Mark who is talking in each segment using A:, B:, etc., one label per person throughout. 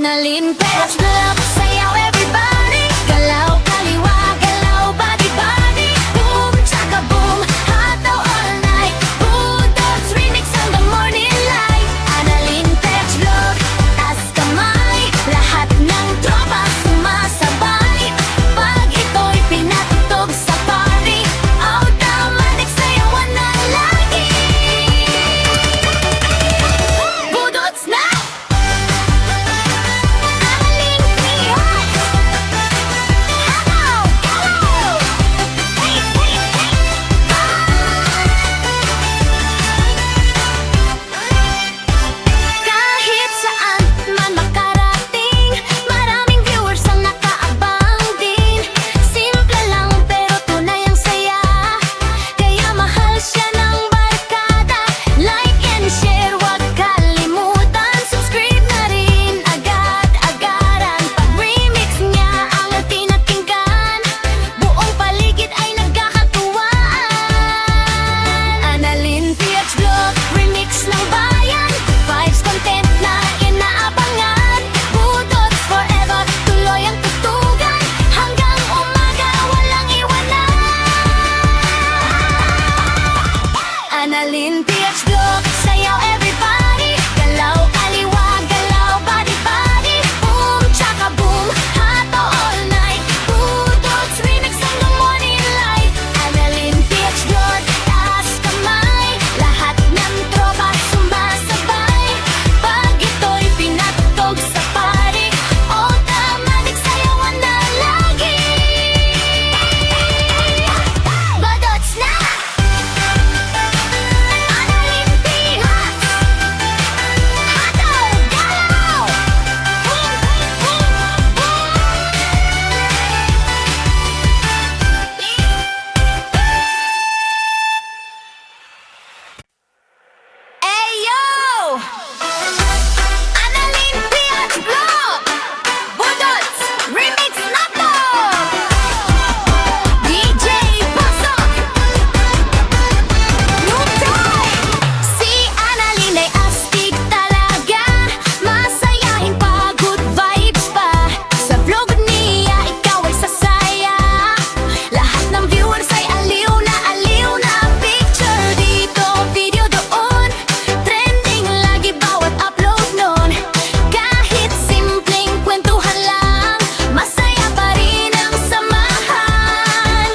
A: Annalyn Petch Vlog. Sayaw everybody, galaw kaliwa, galaw body-body. Boom, tsaka boom, hataw all night. Budots remix hanggang morning light. Annalyn Petch Vlog, taas kamay, lahat ng tropa sumasabay. Pag ito'y pinatugtog sa party, automatic sayawan na lagi. Budots na! Kahit saan man makarating, maraming viewers ang nakaabang din. Simple lang pero tunay ang saya, kaya mahal siya ng barkada. Like and share, wag kalimutan. Subscribe na rin agad-agaran. Pag remix niya ang tinakinggan, buong paligid ay nagkakatuwaan. Annalyn Petch Vlog, remix ng bayan. Vibes content na inaabangan. Budots forever, tuloy ang tutugan. Hanggang umaga, walang iwanan. Annalyn Petch Vlog, sayaw everybody, galaw kaliwa, galaw body-body. Boom, tsaka boom, hataw all night. Budots remix hanggang morning light. Annalyn Petch Vlog, taas kamay, lahat ng tropa sumasabay. Pag ito'y pinatugtog sa party, automatic sayawan na lagi. Budots na! Annalyn Petch, hataw, galaw! Boom, boom, boom! Ayo! Annalyn Petch Vlog, Budots remix na to! DJ Pasok, New Time! Si Annalyn ay astig talaga, masayahin pa, good vibes pa. Sa vlog niya, ikaw ay sasaya. Lahat ng viewers ay aliw na aliw na. Picture dito, video doon, trending lagi bawat upload nun. Kahit simpleng kwentuhan lang, masaya pa rin ang samahan.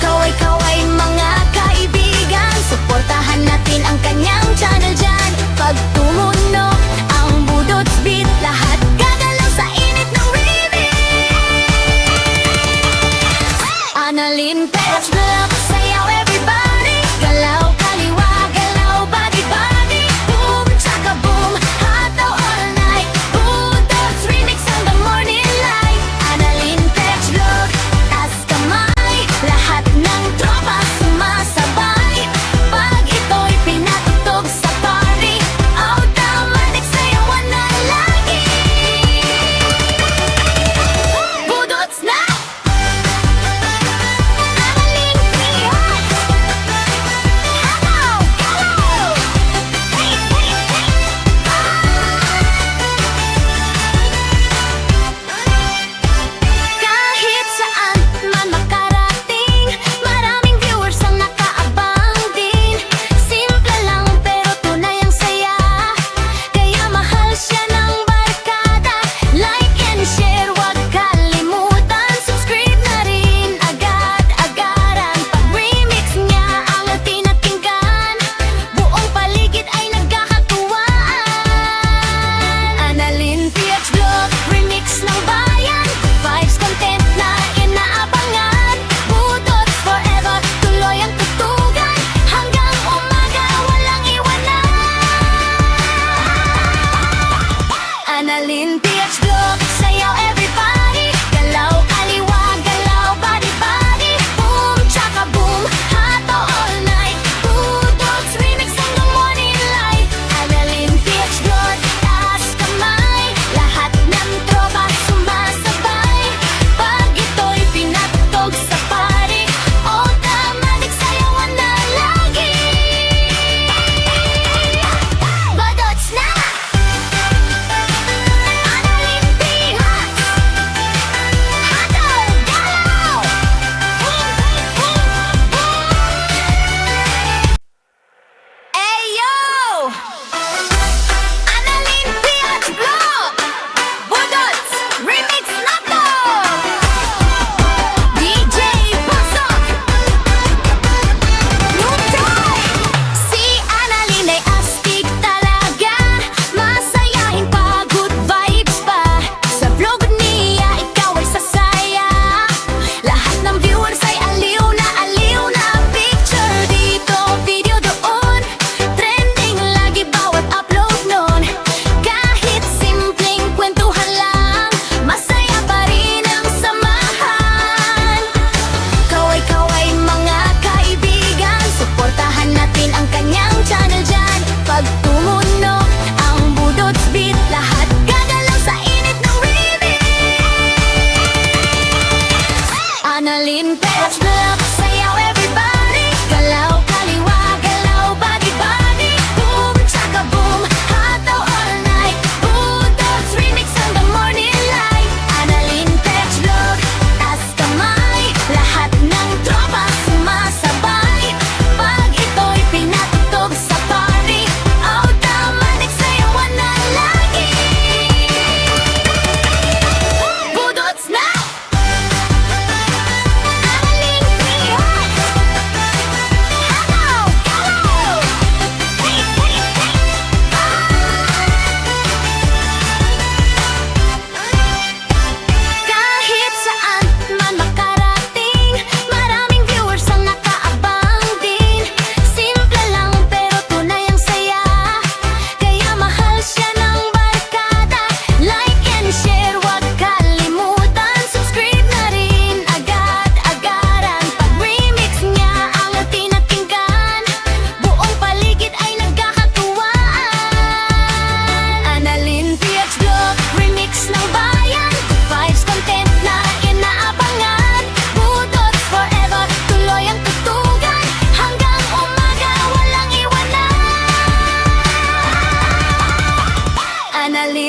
A: Kaway-kaway mga kaibigan, suportahan natin ang kanyang channel dyan. Pag tumunog ang Budots beat, lahat gagalaw sa init ng remix. Annalyn Petch Vlog, sayaw everybody, galaw kaliwa, galaw body-body. Boom, tsaka boom, hataw all night. Budots remix hanggang morning light. Annalyn Petch Vlog, taas kamay, lahat ng tropa sumasabay. Pag ito'y pinatugtog sa party, automatic sayawan na lagi. Budots na! Annalyn Petch, hataw, galaw! Kahit saan man makarating, maraming viewers ang nakaabang din. Simple lang pero tunay ang saya, kaya mahal siya ng barkada. Like and share, wag kalimutan. Subscribe na rin agad-agaran. Pag remix niya ang tinakinggan, buong paligid ay nagkakatuwaan. Annalyn Petch Vlog, remix ng bayan. Vibes content na inaabangan. Budots forever, tuloy ang tutugan. Hanggang umaga, walang iwanan. Annalyn Petch Vlog, sayaw everybody, galaw kaliwa, galaw body-body. Boom, tsaka boom, hataw all night. Budots remix hanggang morning light. Annalyn Petch Vlog, taas kamay, lahat ng tropa sumasabay. Pag ito'y pinatugtog sa party, automatic sayawan na lagi. Budots na!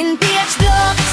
A: in PH Block